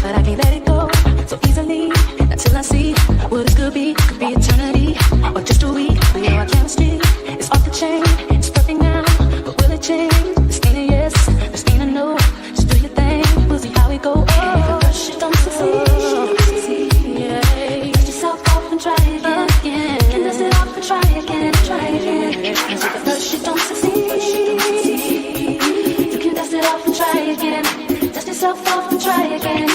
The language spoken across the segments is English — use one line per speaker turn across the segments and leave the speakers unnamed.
but I can't let it go so easily. Until I see what it could be eternity or just a week. But yeah, our chemistry is off the chain. It's perfect now, but will it change? This ain't a yes, this ain't a no. Just do your thing, we'll see how it go. Oh, rush it, don't succeed. Yeah, dust yourself off and try again. You can dust it off and try again. Rush it, don't succeed. You can dust it off and try again. Dust yourself off and try again.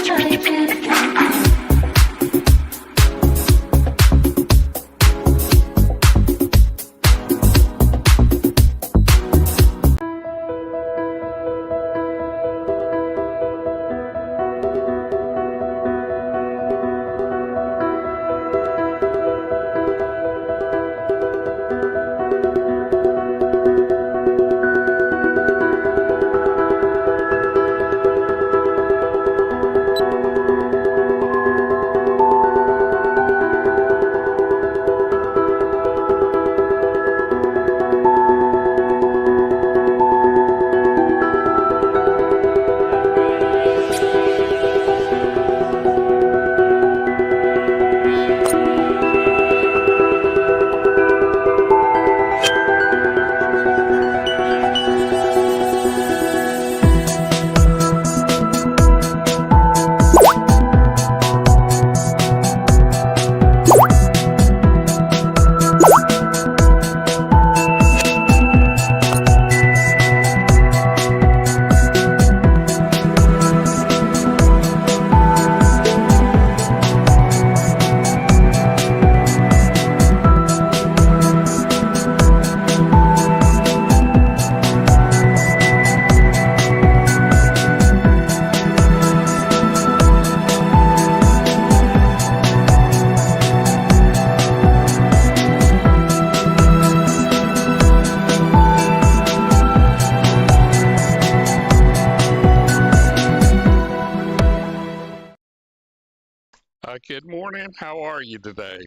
Good morning. How are you today?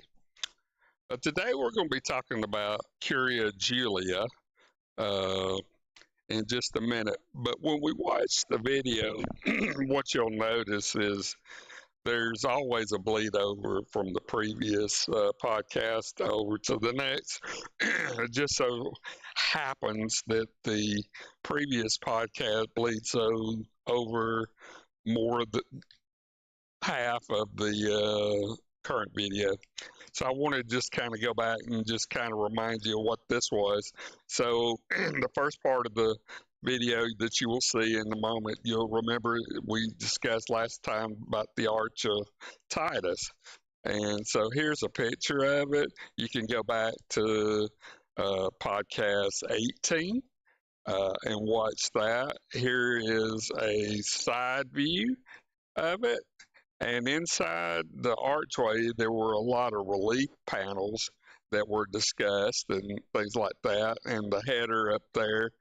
Today we're going to be talking about Curia Julia in just a minute. But when we watch the video, what you'll notice is there's always a bleed over from the previous podcast over to the next. It just so happens that the previous podcast bleeds over more than half of the current video. So I want to just kind of go back and just kind of remind you of what this was. So the first part of the video that you will see in a moment, you'll remember we discussed last time about the Arch of Titus. And so here's a picture of it. You can go back to podcast 18 and watch that. Here is a side view of it. And inside the archway, there were a lot of relief panels that were discussed and things like that. And the header up there,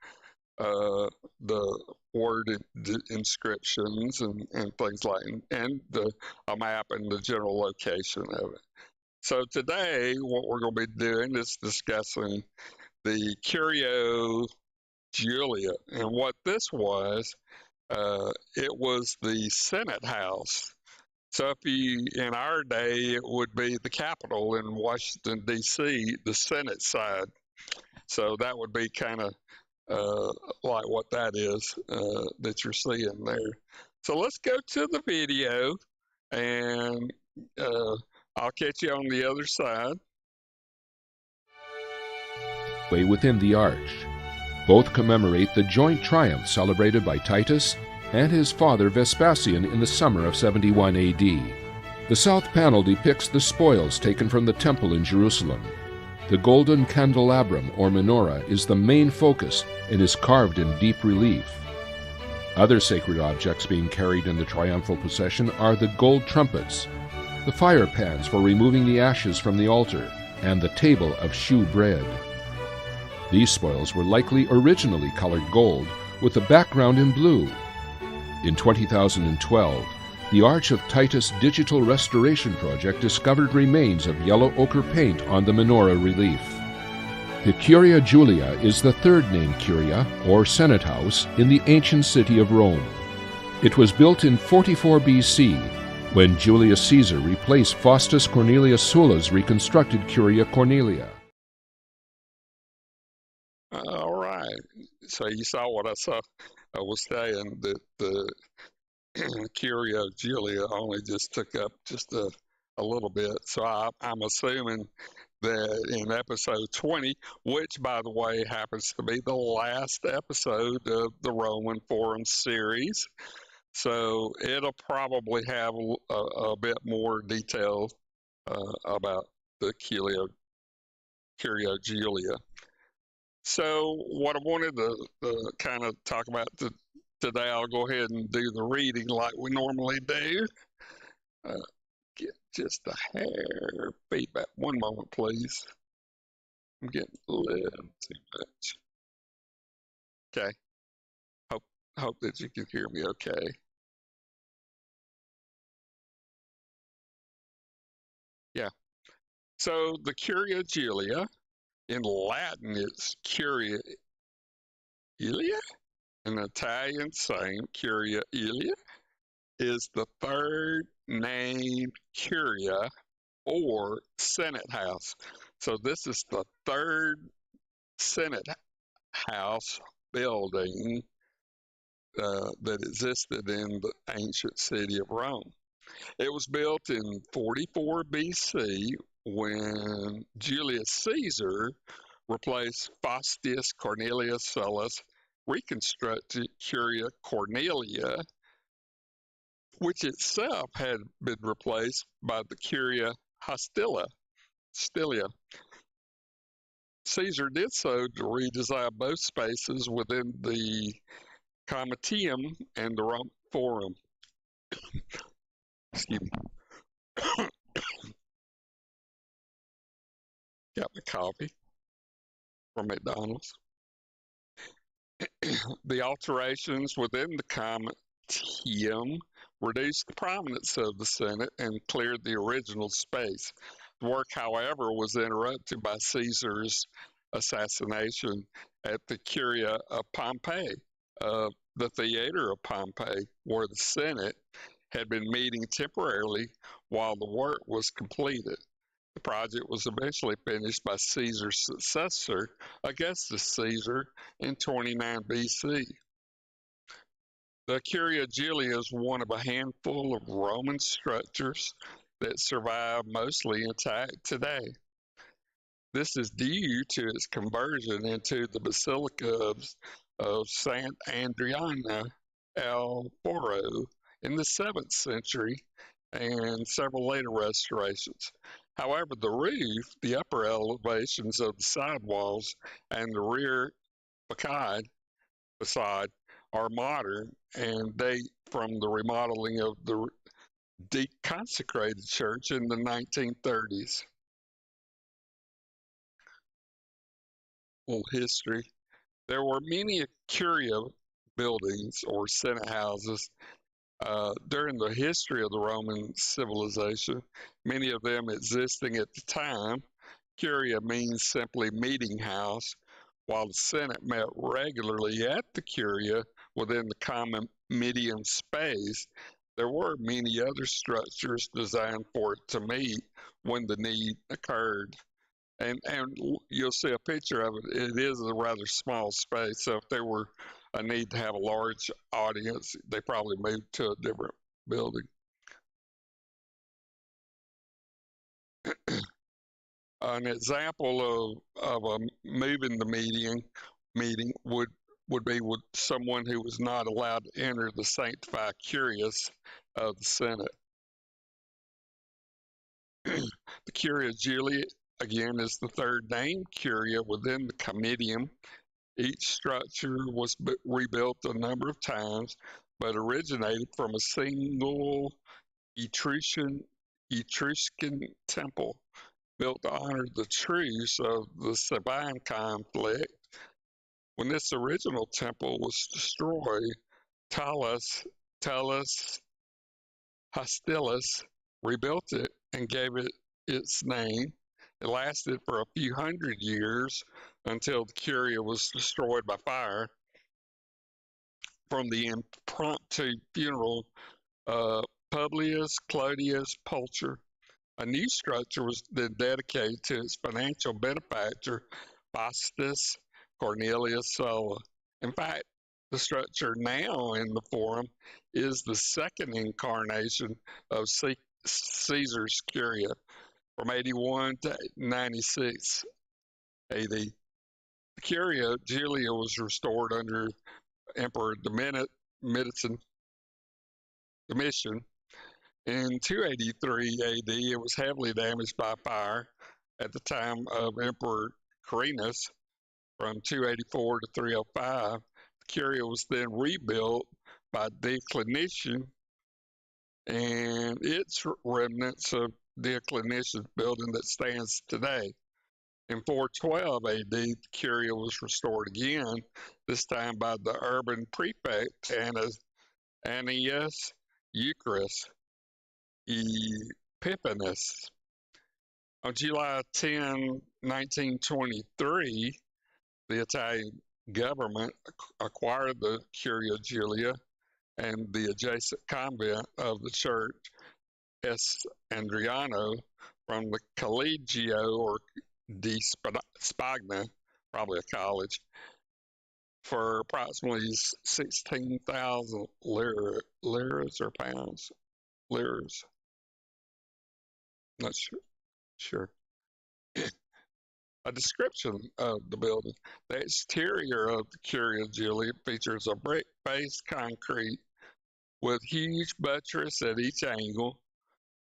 the word inscriptions and things like that, and a map and the general location of it. So today, what we're going to be doing is discussing the Curia Julia. And what this was, it was the Senate House. So in our day, it would be the Capitol in Washington, D.C., the Senate side. So that would be kind of like what that is that you're seeing there. So let's go to the video, and I'll catch you on the other side.
Within the arch, both commemorate the joint triumph celebrated by Titus and his father Vespasian in the summer of 71 AD. The south panel depicts the spoils taken from the temple in Jerusalem. The golden candelabrum or menorah is the main focus and is carved in deep relief. Other sacred objects being carried in the triumphal procession are the gold trumpets, the fire pans for removing the ashes from the altar, and the table of shew bread. These spoils were likely originally colored gold with a background in blue. In 2012, the Arch of Titus Digital Restoration Project discovered remains of yellow ochre paint on the menorah relief. The Curia Julia is the third named Curia, or Senate House, in the ancient city of Rome. It was built in 44 BC when Julius Caesar replaced Faustus Cornelius Sulla's reconstructed Curia Cornelia.
All right. So you saw what I saw. I was saying that the Curia Julia only just took up just a little bit. So I'm assuming that in episode 20, which, by the way, happens to be the last episode of the Roman Forum series, so it'll probably have a bit more detail about the Curia Julia. So what I wanted to kind of talk about today, I'll go ahead and do the reading like we normally do. Get just a hair feedback. One moment, please. I'm getting a little too much. Okay. Hope that you can hear me okay. Yeah. So the Curia Julia, in Latin, it's Curia Ilia. In Italian, same, Curia Ilia, is the third named Curia or Senate House. So this is the third Senate House building that existed in the ancient city of Rome. It was built in 44 BC when Julius Caesar replaced Faustus Cornelius Sulla's reconstructed Curia Cornelia, which itself had been replaced by the Curia Hostilia. Caesar did so to redesign both spaces within the Comitium and the Roman Forum. Excuse me. Got my coffee from McDonald's. The alterations within the Comitium reduced the prominence of the Senate and cleared the original space. The work, however, was interrupted by Caesar's assassination at the Curia of Pompeii, the theater of Pompeii, where the Senate had been meeting temporarily while the work was completed. The project was eventually finished by Caesar's successor, Augustus Caesar, in 29 BC. The Curia Julia is one of a handful of Roman structures that survive mostly intact today. This is due to its conversion into the Basilica of St. Andriana al Foro in the 7th century and several later restorations. However, the roof, the upper elevations of the side walls, and the rear facade are modern and date from the remodeling of the deconsecrated church in the 1930s. Little history. There were many Curia buildings or Senate houses during the history of the Roman civilization, many of them existing at the time. Curia means simply meeting house, while the Senate met regularly at the Curia within the common medium space. There were many other structures designed for it to meet when the need occurred. And you'll see a picture of it. It is a rather small space, so if there were a need to have a large audience, they probably moved to a different building. An example of moving the meeting would be with someone who was not allowed to enter the sanctified curias of the Senate. The Curia Julia, again, is the third named Curia within the Comitium. Each structure was rebuilt a number of times, but originated from a single Etruscan temple built to honor the truce of the Sabine conflict. When this original temple was destroyed, Tullus Hostilius rebuilt it and gave it its name. It lasted for a few hundred years until the Curia was destroyed by fire. from the impromptu funeral of Publius Clodius Pulcher. A new structure was then dedicated to its financial benefactor, Faustus Cornelius Sulla. In fact, the structure now in the Forum is the second incarnation of Caesar's Curia from 81 to 96 AD. The Curia Julia was restored under Emperor Domitian. In 283 AD, it was heavily damaged by fire at the time of Emperor Carinus from 284 to 305. The Curia was then rebuilt by Diocletian, and its remnants of Diocletian's building that stands today. In 412 AD, the Curia was restored again, this time by the urban prefect Annius Euchris Epiphanes. On July 10, 1923, the Italian government acquired the Curia Julia and the adjacent convent of the church S. Andriano from the Collegio or di Spagna, probably a college, for approximately 16,000 liras or pounds. Liras. Not sure. A description of the building. The exterior of the Curia Julia features a brick-faced concrete with huge buttress at each angle.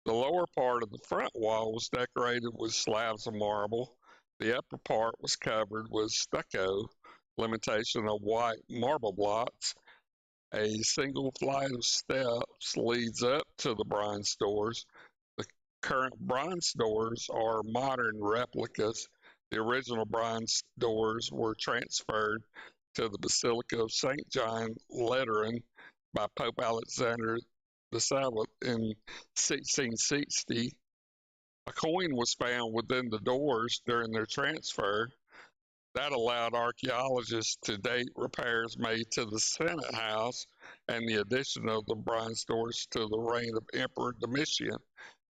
The lower part of the front wall was decorated with slabs of marble. The upper part was covered with stucco, limitation of white marble blocks. A single flight of steps leads up to the bronze doors. The current bronze doors are modern replicas. The original bronze doors were transferred to the Basilica of St. John Lateran by Pope Alexander VII in 1660. A coin was found within the doors during their transfer. That allowed archaeologists to date repairs made to the Senate House and the addition of the bronze doors to the reign of Emperor Domitian,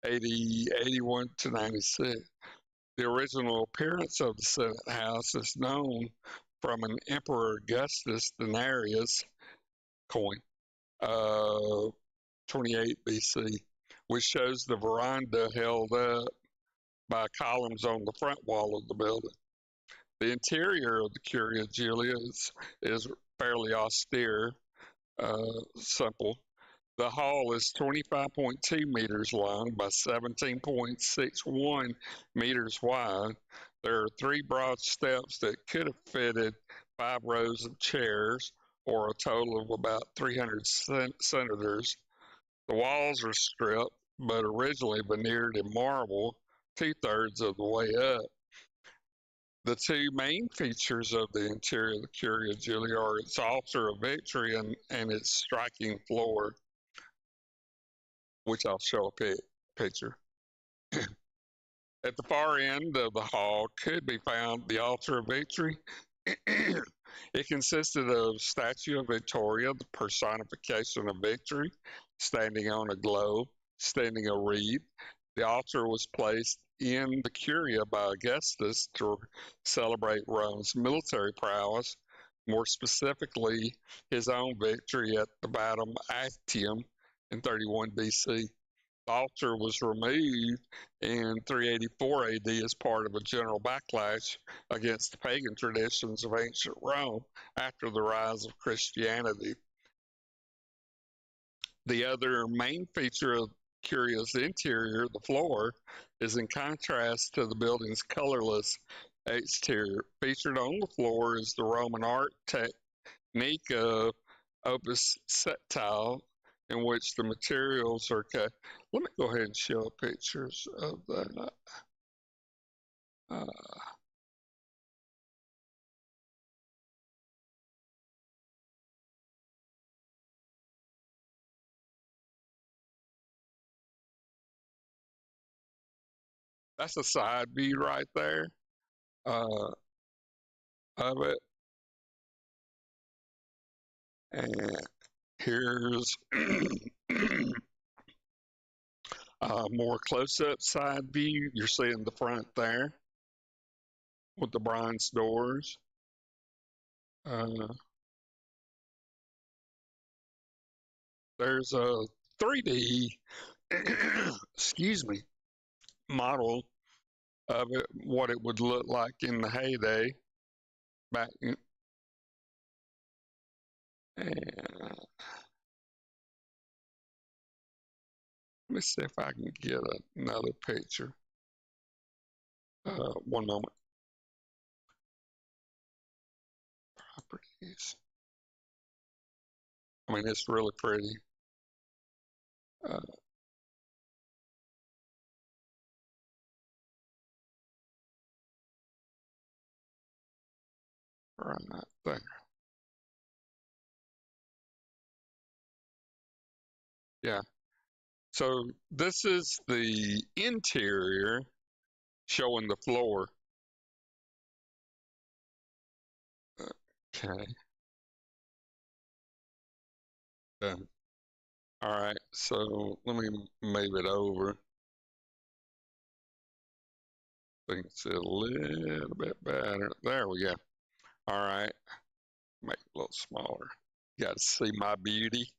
81 to 96. The original appearance of the Senate House is known from an Emperor Augustus Denarius coin, 28 BC, which shows the veranda held up by columns on the front wall of the building. The interior of the Curia Julia is fairly austere, simple. The hall is 25.2 meters long by 17.61 meters wide. There are 3 broad steps that could have fitted 5 rows of chairs, or a total of about 300 senators. The walls are stripped, but originally veneered in marble 2/3 of the way up. The 2 main features of the interior of the Curia Julia are its altar of victory and its striking floor, which I'll show a picture. At the far end of the hall could be found the altar of victory. It consisted of statue of Victoria, the personification of victory, standing on a globe, standing a reed. The altar was placed in the Curia by Augustus to celebrate Rome's military prowess, more specifically his own victory at the Battle of Actium in 31 BC. The altar was removed in 384 AD as part of a general backlash against the pagan traditions of ancient Rome after the rise of Christianity. The other main feature of Curia's interior, the floor, is in contrast to the building's colorless exterior. Featured on the floor is the Roman art technique of opus sectile, in which the materials are cut. Let me go ahead and show pictures of that. That's a side view right there of it. And here's a more close-up side view. You're seeing the front there with the bronze doors. There's a 3D, excuse me, model of it, what it would look like in the heyday back in, and let me see if I can get another picture. One moment. Properties. I mean, it's really pretty. Right there. Yeah. So this is the interior showing the floor. Okay. Done. All right. So let me move it over. I think it's a little bit better. There we go. All right. Make it a little smaller. You got to see my beauty,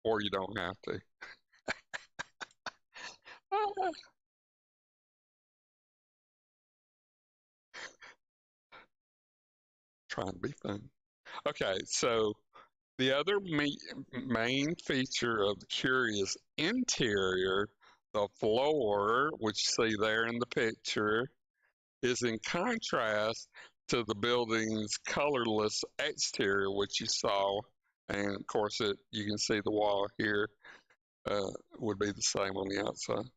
or you don't have to. Trying to be fun. Okay, so the other main feature of the Curious interior, the floor, which you see there in the picture, is in contrast to the building's colorless exterior, which you saw. And of course, you can see the wall here would be the same on the outside.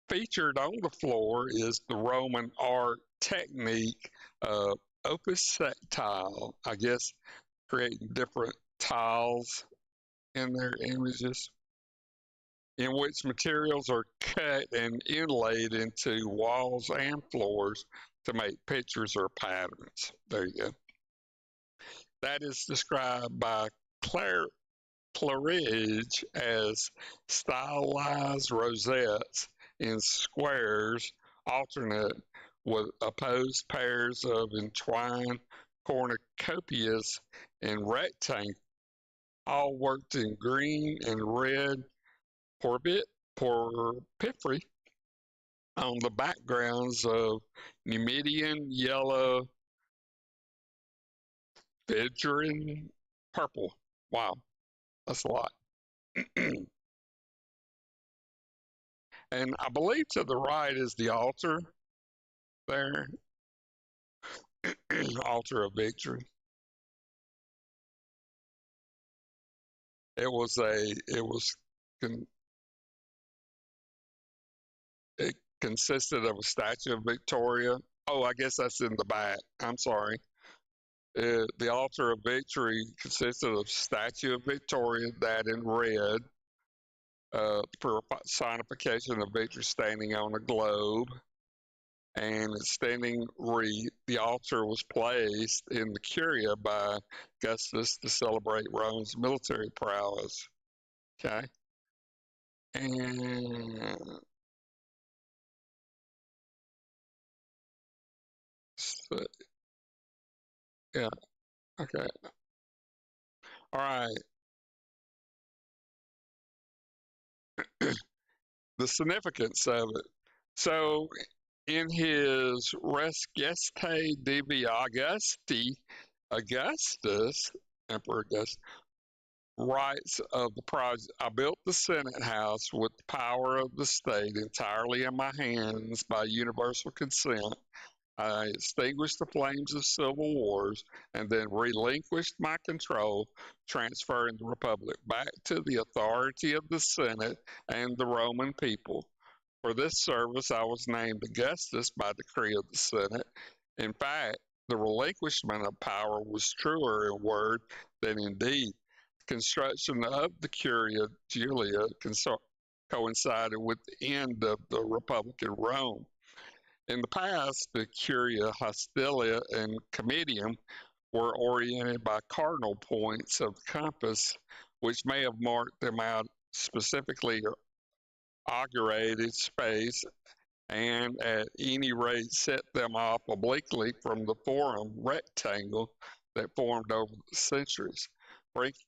Featured on the floor is the Roman art technique of opus sectile, I guess creating different tiles in their images, in which materials are cut and inlaid into walls and floors to make pictures or patterns. There you go. That is described by Claridge as stylized rosettes in squares alternate with opposed pairs of entwined cornucopias and rectangles, all worked in green and red porphyry on the backgrounds of Numidian yellow, Phrygian purple. Wow, that's a lot. And I believe to the right is the altar there, altar of victory. It consisted of a statue of Victoria. Oh, I guess that's in the back. I'm sorry. The altar of victory consisted of statue of Victoria, that in red, personification of victory standing on a globe, and a standing wreath. The altar was placed in the Curia by Augustus to celebrate Rome's military prowess. Okay. And so, yeah, okay. All right. The significance of it. So, in his Res Gestae Divi Augusti, Augustus, Emperor Augustus, writes of the project, I built the Senate House with the power of the state entirely in my hands by universal consent. I extinguished the flames of civil wars and then relinquished my control, transferring the republic back to the authority of the Senate and the Roman people. For this service, I was named Augustus by decree of the Senate. In fact, the relinquishment of power was truer in word than in deed. Construction of the Curia Julia coincided with the end of the Republic in Rome. In the past, the Curia Hostilia and Comitium were oriented by cardinal points of the compass, which may have marked them out specifically augurated space and at any rate set them off obliquely from the forum rectangle that formed over the centuries.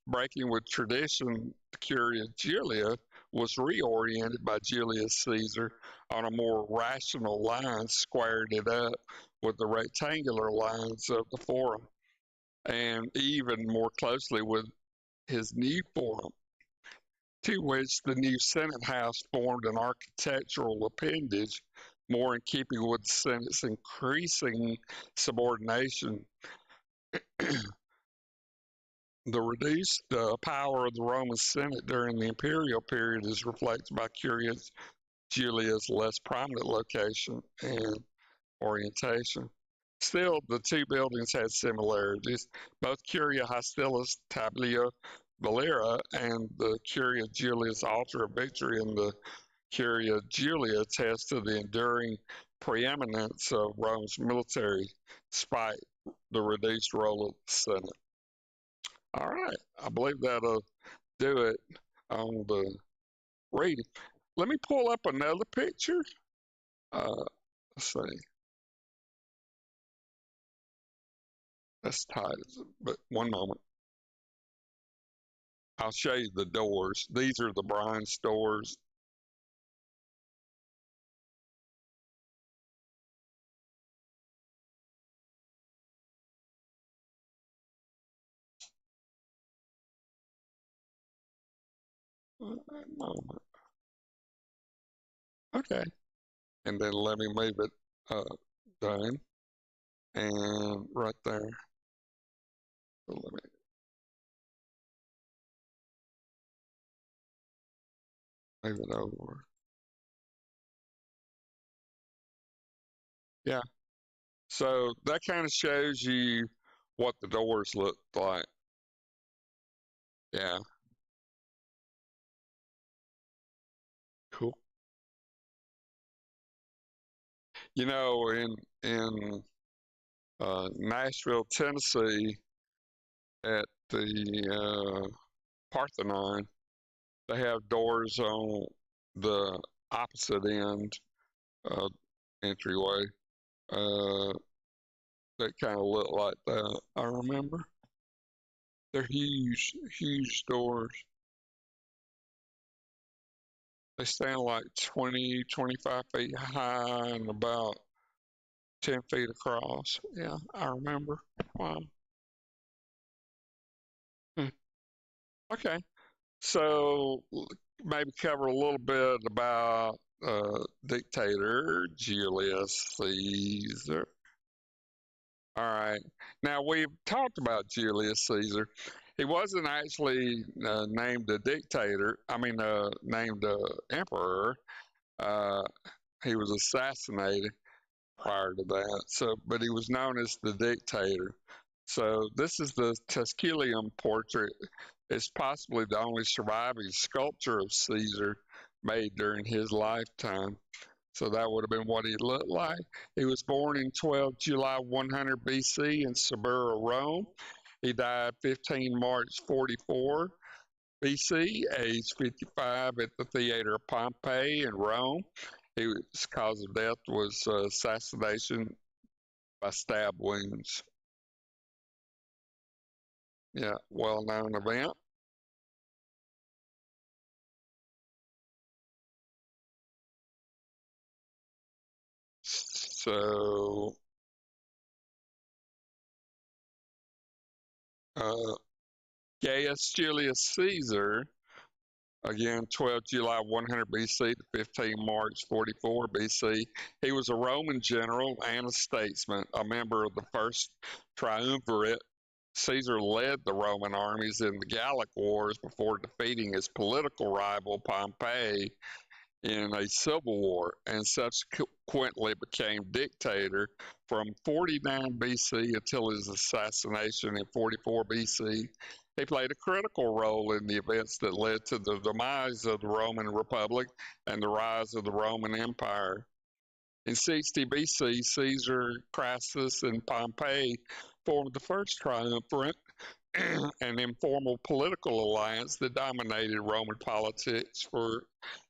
Breaking with tradition, the Curia Julia was reoriented by Julius Caesar on a more rational line, squared it up with the rectangular lines of the forum, and even more closely with his new forum, to which the new Senate House formed an architectural appendage more in keeping with the Senate's increasing subordination. The reduced power of the Roman Senate during the imperial period is reflected by Curius Julia's less prominent location and orientation. Still, the two buildings had similarities. Both Curia Hostilis Tablia Valera and the Curia Julia's Altar of Victory and the Curia Julia attest to the enduring preeminence of Rome's military despite the reduced role of the Senate. All right, I believe that'll do it on the reading. Let me pull up another picture. Let's see. That's tight, but one moment. I'll show you the doors. These are the bronze doors. Moment. Okay, and then let me move it down and right there. So let me move it over. Yeah, so that kind of shows you what the doors look like. Yeah. Cool. You know, in Nashville, Tennessee, at the Parthenon, they have doors on the opposite end entryway that kind of look like that. I remember. They're huge, huge doors. They stand like 20, 25 feet high and about 10 feet across. Yeah, I remember. Wow. Okay. So maybe cover a little bit about dictator Julius Caesar. All right. Now we've talked about Julius Caesar. He wasn't actually named a dictator. I mean, named emperor. He was assassinated prior to that. So, but he was known as the dictator. So this is the Tusculium portrait. It's possibly the only surviving sculpture of Caesar made during his lifetime. So that would have been what he looked like. He was born in 12 July 100 BC in Suburra, Rome. He died 15 March 44 BC, age 55 at the Theater of Pompeii in Rome. His cause of death was assassination by stab wounds. Yeah, well-known event. So, Gaius Julius Caesar, again, 12 July 100 BC to 15 March 44 BC. He was a Roman general and a statesman, a member of the first triumvirate. Caesar led the Roman armies in the Gallic Wars before defeating his political rival Pompey in a civil war, and subsequently became dictator from 49 BC until his assassination in 44 BC. He played a critical role in the events that led to the demise of the Roman Republic and the rise of the Roman Empire. In 60 BC, Caesar, Crassus, and Pompey formed the first triumvirate an informal political alliance that dominated Roman politics for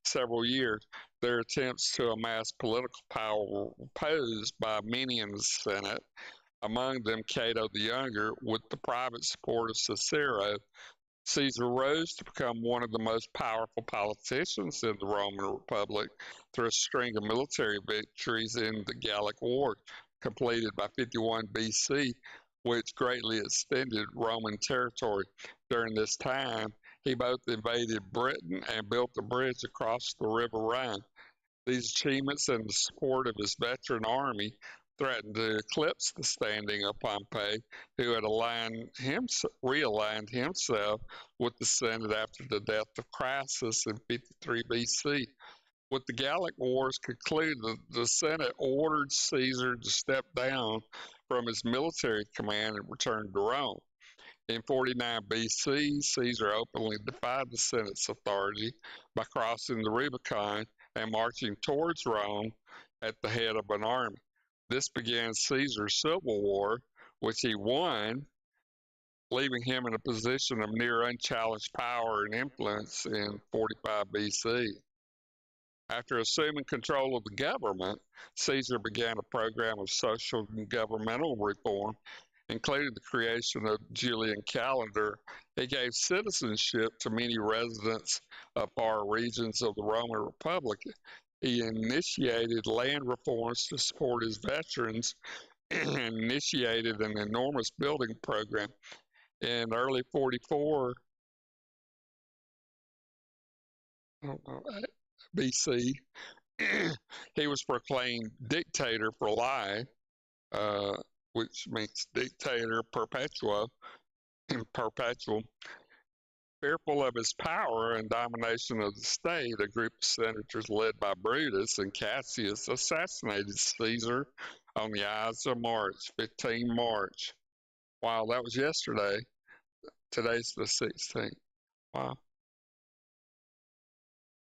several years. Their attempts to amass political power were opposed by many in the Senate, among them Cato the Younger, with the private support of Cicero. Caesar rose to become one of the most powerful politicians in the Roman Republic through a string of military victories in the Gallic War, completed by 51 BC, which greatly extended Roman territory. During this time, he both invaded Britain and built a bridge across the River Rhine. These achievements and the support of his veteran army threatened to eclipse the standing of Pompey, who had realigned himself with the Senate after the death of Crassus in 53 BC. With the Gallic Wars concluded, the Senate ordered Caesar to step down from his military command and return to Rome. In 49 BC, Caesar openly defied the Senate's authority by crossing the Rubicon and marching towards Rome at the head of an army. This began Caesar's civil war, which he won, leaving him in a position of near unchallenged power and influence in 45 BC. After assuming control of the government, Caesar began a program of social and governmental reform, including the creation of the Julian calendar. He gave citizenship to many residents of far regions of the Roman Republic. He initiated land reforms to support his veterans and initiated an enormous building program. In early 44 BC, he was proclaimed dictator for life, which means dictator perpetual. Fearful of his power and domination of the state, a group of senators led by Brutus and Cassius assassinated Caesar on the Ides of March, 15 March. Wow, that was yesterday. Today's the 16th. Wow.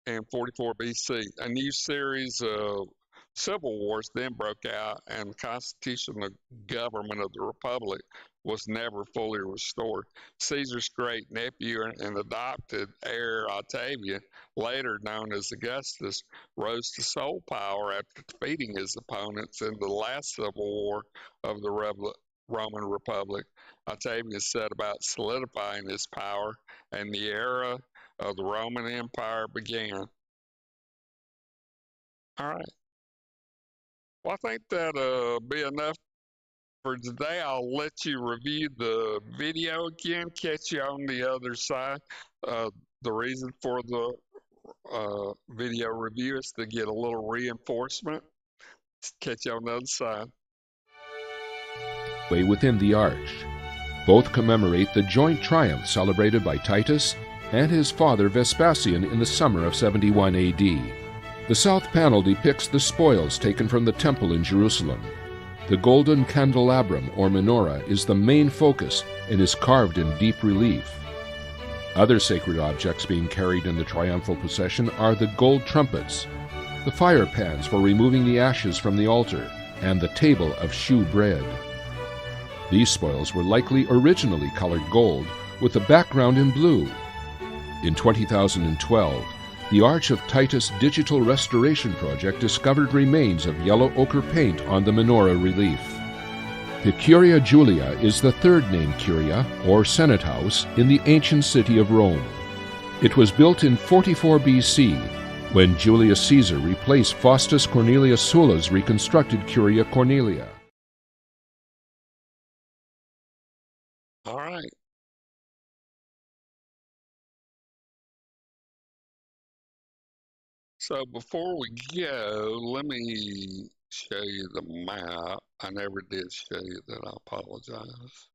In 44 BC, a new series of civil wars then broke out, and the constitutional government of the Republic was never fully restored. Caesar's great nephew and adopted heir Octavian, later known as Augustus, rose to sole power after defeating his opponents in the last civil war of the Roman Republic. Octavian set about solidifying his power, and the era of the Roman Empire began. All right. Well, I think that'll be enough for today. I'll let you review the video again, catch you on the other side. The reason for the video review is to get a little reinforcement. Catch you on the other side.
Way within the arch. Both commemorate the joint triumph celebrated by Titus and his father Vespasian in the summer of 71 AD. The south panel depicts the spoils taken from the temple in Jerusalem. The golden candelabrum or menorah is the main focus and is carved in deep relief. Other sacred objects being carried in the triumphal procession are the gold trumpets, the fire pans for removing the ashes from the altar, and the table of shew bread. These spoils were likely originally colored gold with a background in blue. In 2012, the Arch of Titus Digital Restoration Project discovered remains of yellow ochre paint on the menorah relief. The Curia Julia is the third named Curia, or Senate House, in the ancient city of Rome. It was built in 44 BC, when Julius Caesar replaced Faustus Cornelius Sulla's reconstructed Curia Cornelia.
All right. So before we go, let me show you the map. I never did show you that. I apologize.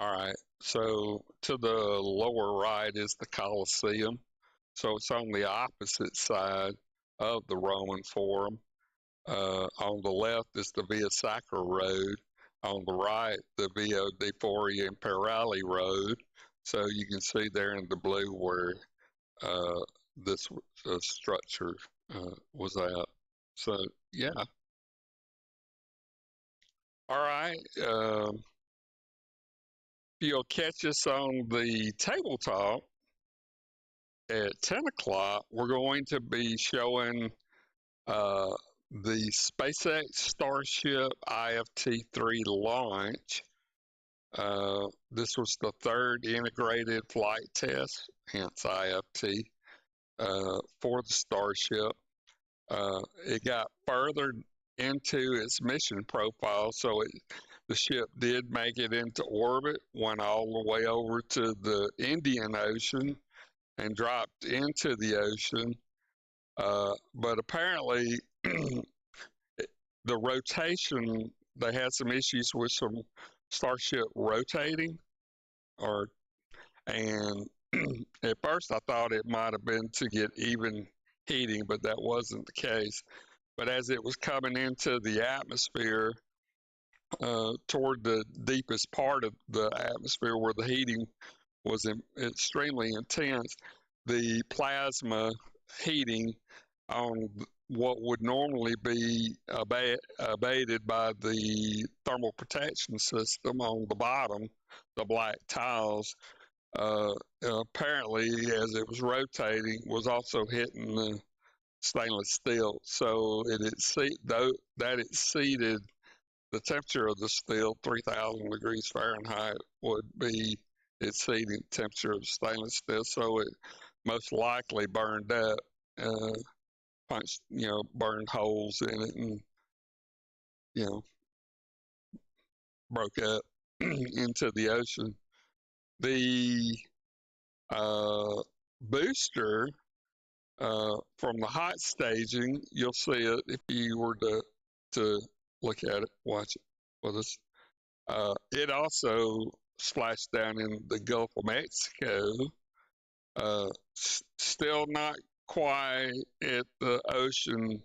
All right. So to the lower right is the Colosseum. So it's on the opposite side of the Roman Forum. On the left is the Via Sacra Road. On the right, the Via dei Fori Imperiali Road. So you can see there in the blue where this structure was at. So yeah, All right. You'll catch us on the tabletop at 10 o'clock. We're going to be showing uh, the SpaceX Starship IFT-3 launch. This was the third integrated flight test, hence IFT, for the Starship. It got further into its mission profile, so the ship did make it into orbit, went all the way over to the Indian Ocean, and dropped into the ocean. But apparently, the rotation, they had some issues with some Starship rotating, or and at first I thought it might have been to get even heating, but that wasn't the case. But as it was coming into the atmosphere, toward the deepest part of the atmosphere where the heating was extremely intense, the plasma heating on what would normally be abated by the thermal protection system on the bottom, the black tiles, apparently as it was rotating was also hitting the stainless steel. So that exceeded the temperature of the steel, 3,000 degrees Fahrenheit would be exceeding the temperature of stainless steel. So it most likely burned up, burned holes in it, and broke up into the ocean. The booster from the hot staging, you'll see it if you were to look at it, watch it with us. It also splashed down in the Gulf of Mexico. Still not quite at the ocean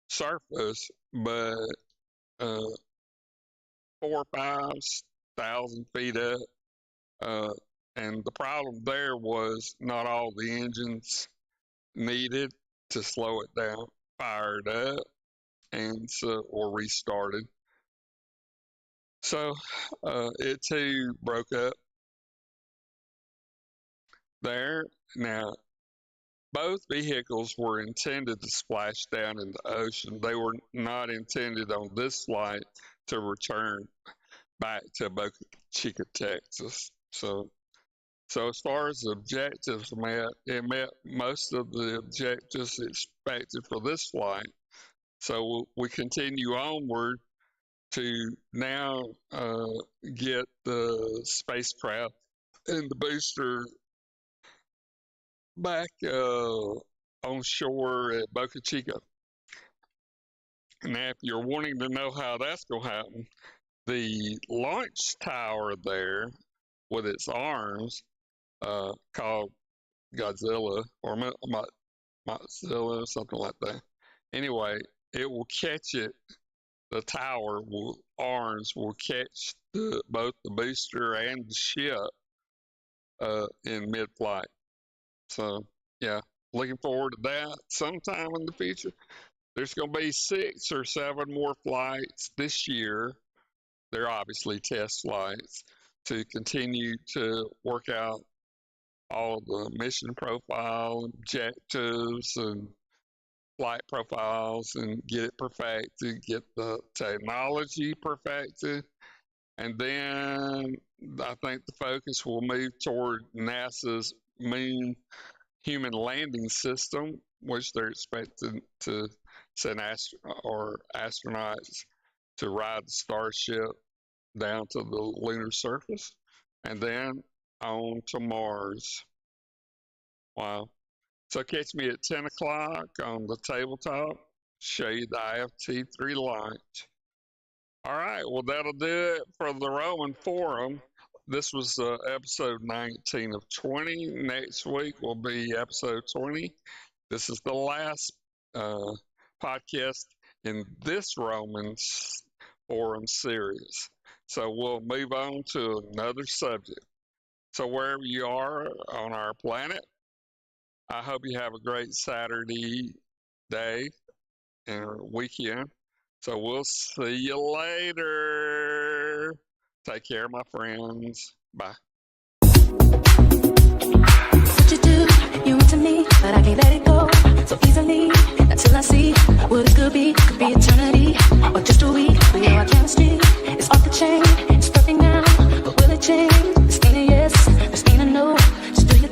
surface, but 4,000 or 5,000 feet up. And the problem there was not all the engines needed to slow it down fired up, and so or restarted. So it too broke up there. Now, both vehicles were intended to splash down in the ocean. They were not intended on this flight to return back to Boca Chica, Texas. So as far as the objectives met, it met most of the objectives expected for this flight. So we continue onward to now get the spacecraft and the booster back on shore at Boca Chica. Now, if you're wanting to know how that's going to happen, the launch tower there with its arms, called Godzilla or Motzilla, something like that. Anyway, it will catch it. The tower arms will catch both the booster and the ship in mid-flight. So, yeah, looking forward to that sometime in the future. There's going to be 6 or 7 more flights this year. They're obviously test flights to continue to work out all the mission profile, objectives, and flight profiles, and get it perfected, get the technology perfected. And then I think the focus will move toward NASA's moon human landing system, which they're expecting to send astronauts to ride the Starship down to the lunar surface, and then on to Mars. Wow. So catch me at 10 o'clock on the tabletop, show you the IFT-3 launch. All right, well, that'll do it for the Roman Forum. This was episode 19 of 20. Next week will be episode 20. This is the last podcast in this Roman Forum series. So we'll move on to another subject. So wherever you are on our planet, I hope you have a great Saturday day and weekend. So we'll see you later. Take care, my friends. Bye.
What you do, you want to me, but I can't let it go so easily. Until I see what it could be eternity or just a week. We know our chemistry.